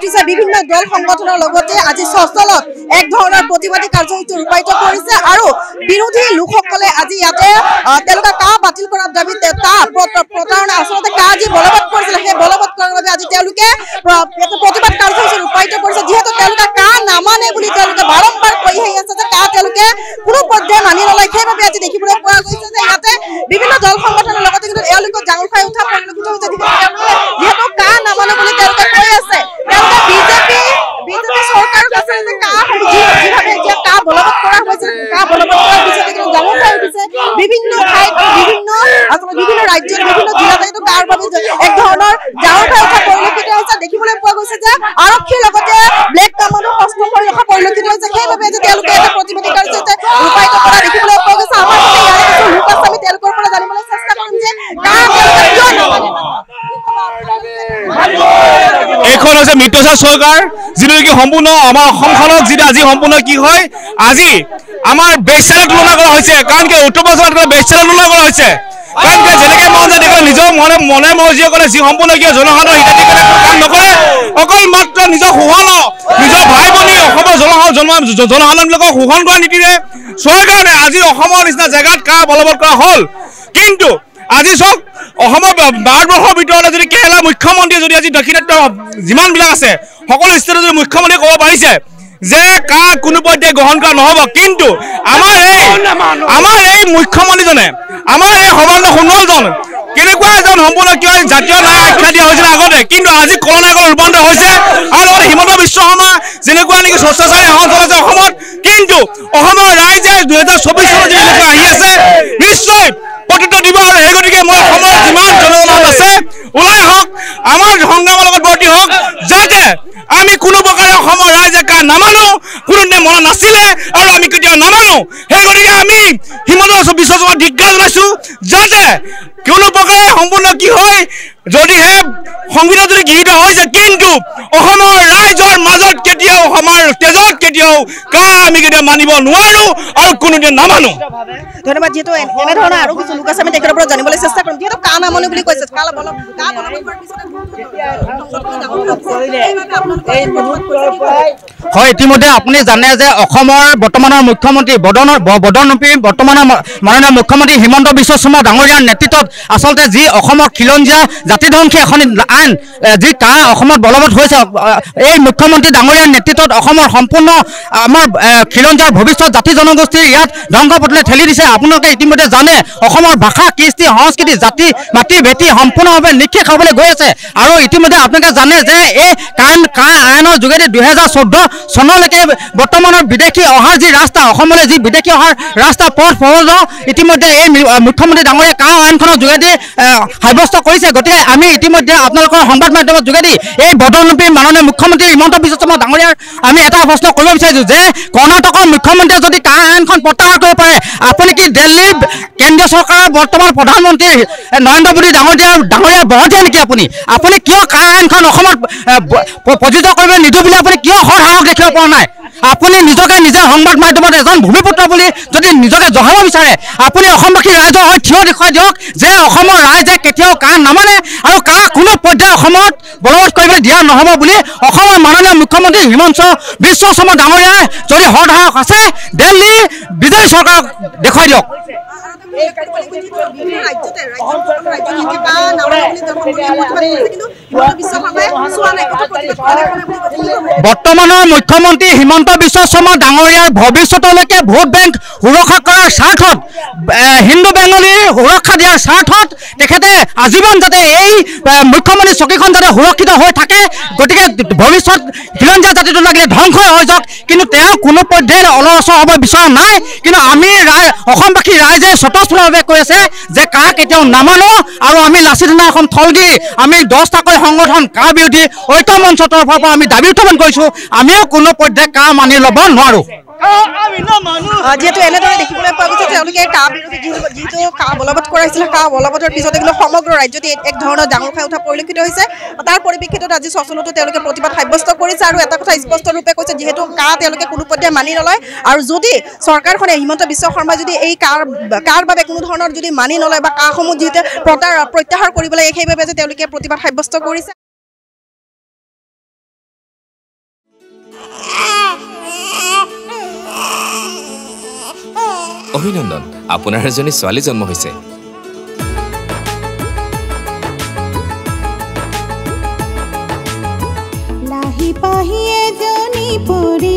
উঠিছে বিভিন্ন দল সংগঠনৰ লগতে আজি সচলত এক ধৰণৰ প্ৰতিবাদী কাৰ্যসূচী ৰূপায়িত কৰিছে আৰু বিৰোধী লোকসকলে আজি ইয়াতে তেওঁলোকে কা বাতিল কৰাৰ দাবী প্ৰতাৰণা আচলতে কা যি বলবৎ কৰিছিল সেই বলবৎ কৰাৰ বাবে আজি তেওঁলোকে প্ৰতিবাদ কাৰ্যসূচী ৰূপায়িত কৰিছে যিহেতু তেওঁলোকে কা নামানে বুলি তেওঁলোকে বাৰম্বাৰ কৈ আহি আছে যে কা তেওঁলোকে কোনো পৰ্যায়ে মানি নলয় সেইবাবে আজি দেখিবলৈ পোৱা গৈছে যে ইয়াতে বিভিন্ন দল সংগঠনৰ লগতে কিন্তু এওঁলোকক জাঙুৰ খাই উঠা পৰিলক্ষিত হৈছে যিহেতু কা নামানে বুলি তেওঁলোকে কৈ আছে তেওঁলোকে বিজেপি চৰকাৰৰ কাছে যে কা যিভাৱে এতিয়া কা বলবৎ কৰা হৈছে কা বলবৎ কৰাৰ পিছতে কিন্তু জাঙুৰ খাই উঠিছে বিভিন্ন ঠাইত বিভিন্ন ৰাজ্যত বিভিন্ন জিলাত কিন্তু কাৰ বাবে এক ধৰণৰ জাঙুৰ খাই উঠা পৰিলক্ষিত হৈছে দেখিবলৈ পোৱা গৈছে যে আৰক্ষীৰ লগতে ব্লেক কামানো হস্ত কৰি ৰখা পৰিলক্ষিত হৈছে সেইবাবে যে তেওঁলোকে এটা প্ৰতিবাদী কাৰ্যসূচী ৰূপায়িত কৰা দেখিবলৈ পোৱা গৈছে আমাৰ মতে ইয়াৰে কিছু লোক আছে আমি তেওঁলোকৰ পৰা জানিবলৈ চেষ্টা কৰিম যে এইখন হৈছে মিত্ৰচাৰ চৰকাৰ যিটো কি সম্পূৰ্ণ আমাৰ অসমখনক যিটো আজি সম্পূৰ্ণ কি হয় আজি আমাৰ বেচাৰে তুলনা কৰা হৈছে কাৰণ কি উত্তৰ পূৰ্বাঞ্চলত বেচাৰে তুলনা কৰা হৈছে কাৰণ কি যেনেকৈ মন যায় দেখোন নিজৰ মনে মৰ্জিয়ে কৰে যি সম্পূৰ্ণ কি জনসাধাৰণৰ হিতাধিকাৰী কাম নকৰে অকল মাত্ৰ নিজৰ শোষণ নিজৰ ভাই ভনী অসমৰ জনসাধাৰণবিলাকক শোষণ কৰা নীতিৰে চোৱাৰ কাৰণে আজি অসমৰ নিচিনা জেগাত কা বলবৎ কৰা হ'ল কিন্তু আজি চাওক অসমৰ ভাৰতবৰ্ষৰ ভিতৰতে যদি কেৰেলাৰ মুখ্যমন্ত্ৰীয়ে যদি আজি দক্ষিণাত্য যিমানবিলাক আছে সকলো ষ্টেটত যদি মুখ্যমন্ত্ৰীয়ে ক'ব পাৰিছে যে কা কোনো পৰ্যায়ে গ্ৰহণ কৰা নহ'ব কিন্তু আমাৰ এই মুখ্যমন্ত্ৰীজনে আমাৰ এই সৰ্বানন্দ সোণোৱালজন কেনেকুৱা এজন সম্পূৰ্ণ কি হয় জাতীয় নায়ক আখ্যা দিয়া হৈছিল আগতে কিন্তু আজি কলনায়কলৈ ৰূপান্তৰ হৈছে আৰু লগতে হিমন্ত বিশ্ব শৰ্মা যেনেকুৱা নেকি স্বচ্ছাচাৰী শাসন চলাইছে অসমত কিন্তু অসমৰ ৰাইজে 2024 চনত যেনেকুৱা আহি আছে নিশ্চয় প্ৰতিটো দিব আৰু সেই গতিকে মই অসমৰ যিমান জনগণ আছে ওলাই হওক আমাৰ সংগ্ৰামৰ লগত ভৰ্তি হওক যাতে আমি কোনো প্ৰকাৰে অসমৰ ৰাইজে কা নামানো কোনোদিনে মনা নাছিলে আৰু আমি কেতিয়াও নামানো সেই গতিকে আমি হিমন্ত বিশ্ব শৰ্মাক ধিক্কাৰ জনাইছোঁ যাতে কোনো প্ৰকাৰে সম্পূৰ্ণ কি হয় যদিহে সংবিধান যদি গৃহীত হৈছে কিন্তু অসমৰ ৰাইজৰ মাজত কেতিয়াও অসমৰ তেজত কেতিয়াও কা আমি কেতিয়াও মানিব নোৱাৰো আৰু কোনোদিনে নামানো ধন্যবাদ যেহেতু এনেধৰণৰ আৰু কিছু লোক আছে আমি তেখেতৰ পৰা জানিবলৈ চেষ্টা কৰিম যিহেতু কা নামানে বুলি কৈছে হয় ইতিমধ্যে আপুনি জানে যে অসমৰ বৰ্তমানৰ মুখ্যমন্ত্ৰী বদনপী বৰ্তমানৰ মাননীয় মুখ্যমন্ত্ৰী হিমন্ত বিশ্ব শৰ্মা ডাঙৰীয়াৰ নেতৃত্বত আচলতে যি অসমৰ খিলঞ্জীয়া জাতিধ্বংসী এখন আইন যি কা অসমত বলবৎ হৈছে এই মুখ্যমন্ত্ৰী ডাঙৰীয়াৰ নেতৃত্বত অসমৰ সম্পূৰ্ণ আমাৰ খিলঞ্জীয়াৰ ভৱিষ্যত জাতি জনগোষ্ঠীৰ ইয়াত ধ্বংসপথলৈ ঠেলি দিছে আপোনালোকে ইতিমধ্যে জানে অসমৰ ভাষা কৃষ্টি সংস্কৃতি জাতি মাটি ভেটি সম্পূৰ্ণভাৱে নিঃশেষ হ'বলৈ গৈ আছে আৰু ইতিমধ্যে আপোনালোকে জানে যে এই কা আইনৰ যোগেদি 2014 চনলৈকে বৰ্তমানৰ বিদেশী অহাৰ যি ৰাস্তা অসমলৈ যি বিদেশী অহাৰ ৰাস্তা পথ সহজ ইতিমধ্যে এই মুখ্যমন্ত্ৰী ডাঙৰীয়া কা আইনখনৰ যোগেদি সাব্যস্ত কৰিছে গতিকে আমি ইতিমধ্যে আপোনালোকৰ সংবাদ মাধ্যমৰ যোগেদি এই বদনপী মাননীয় মুখ্যমন্ত্ৰী হিমন্ত বিশ্ব শৰ্মা ডাঙৰীয়াৰ আমি এটা প্ৰশ্ন কৰিব বিচাৰিছোঁ যে কৰ্ণাটকৰ মুখ্যমন্ত্ৰীয়ে যদি কা আইনখন প্ৰত্যাহাৰ কৰিব পাৰে আপুনি কি দিল্লীৰ কেন্দ্ৰীয় চৰকাৰৰ বৰ্তমান প্ৰধানমন্ত্ৰী নৰেন্দ্ৰ মোদী ডাঙৰীয়াৰ বহতীয়া নেকি আপুনি কিয় কা আইনখন অসমত প্ৰযোজ্য কৰিব নিদিওঁ বুলি আপুনি কিয় সাহস দেখিব পৰা নাই আপুনি নিজকে নিজে সংবাদ মাধ্যমত এজন ভূমিপুত্ৰ বুলি যদি নিজকে জহাব বিচাৰে আপুনি অসমবাসী ৰাইজৰ হৈ থিয় দেখুৱাই দিয়ক যে অসমৰ ৰাইজে কেতিয়াও কা নামানে আৰু কা কোনো পৰ্যায়ে অসমত বলবৎ কৰিবলৈ দিয়া নহ'ব বুলি অসমৰ মাননীয় মুখ্যমন্ত্ৰী হিমন্ত বিশ্ব শৰ্মা ডাঙৰীয়াই যদি সাহস আছে দিল্লী বিজেপি চৰকাৰক দেখুৱাই দিয়ক বৰ্তমানৰ মুখ্যমন্ত্ৰী হিমন্ত বিশ্ব শৰ্মা ডাঙৰীয়াৰ ভৱিষ্যতলৈকে ভোট বেংক সুৰক্ষা কৰাৰ স্বাৰ্থত হিন্দু বেংগলীৰ সুৰক্ষা দিয়াৰ স্বাৰ্থত তেখেতে আজীৱন যাতে এই মুখ্যমন্ত্ৰী চকীখন যাতে সুৰক্ষিত হৈ থাকে গতিকে ভৱিষ্যত খিলঞ্জীয়া জাতিটো লাগিলে ধ্বংস হৈ যাওক কিন্তু তেওঁ কোনো পৰ্যায়ত অলচৰ হ'ব বিচৰা নাই কিন্তু আমি অসমবাসী ৰাইজে স্বতঃস্ফূৰ্তভাৱে কৈ আছে যে কা কেতিয়াও নামানো আৰু আমি লাচিত থানা এখন থল দি আমি 10টাকৈ সংগঠন কা বিৰোধী ঐক্য মঞ্চৰ তৰফৰ পৰা আমি দাবী উত্থাপন কৰিছোঁ আমিও কোনো পৰ্যায়ত কা মানি ল'ব নোৱাৰোঁ যেহেতু এনেদৰে দেখিবলৈ পোৱা গৈছে তেওঁলোকে কা বিৰোধী যিটো কা বলবৎ কৰাইছিলে কা বলবৎৰ পিছতে কিন্তু সমগ্ৰ ৰাজ্যতে এক ধৰণৰ ডাঙৰ খাই উঠা পৰিলক্ষিত হৈছে তাৰ পৰিপ্ৰেক্ষিতত আজি সচলতো তেওঁলোকে প্ৰতিবাদ সাব্যস্ত কৰিছে আৰু এটা কথা স্পষ্ট ৰূপে কৈছে যিহেতু কা তেওঁলোকে কোনো পৰ্যায়ে মানি নলয় আৰু যদি চৰকাৰখনে হিমন্ত বিশ্ব শৰ্মাই যদি এই কাৰ বাবে কোনো ধৰণৰ যদি মানি নলয় বা কাসমূহ যিহেতু প্ৰত্যাহাৰ কৰিবলৈ সেইবাবে যে তেওঁলোকে প্ৰতিবাদ সাব্যস্ত কৰিছে। অভিনন্দন, আপোনাৰ এজনী ছোৱালী জন্ম হৈছে। লাহি পাহি এজনী পৰি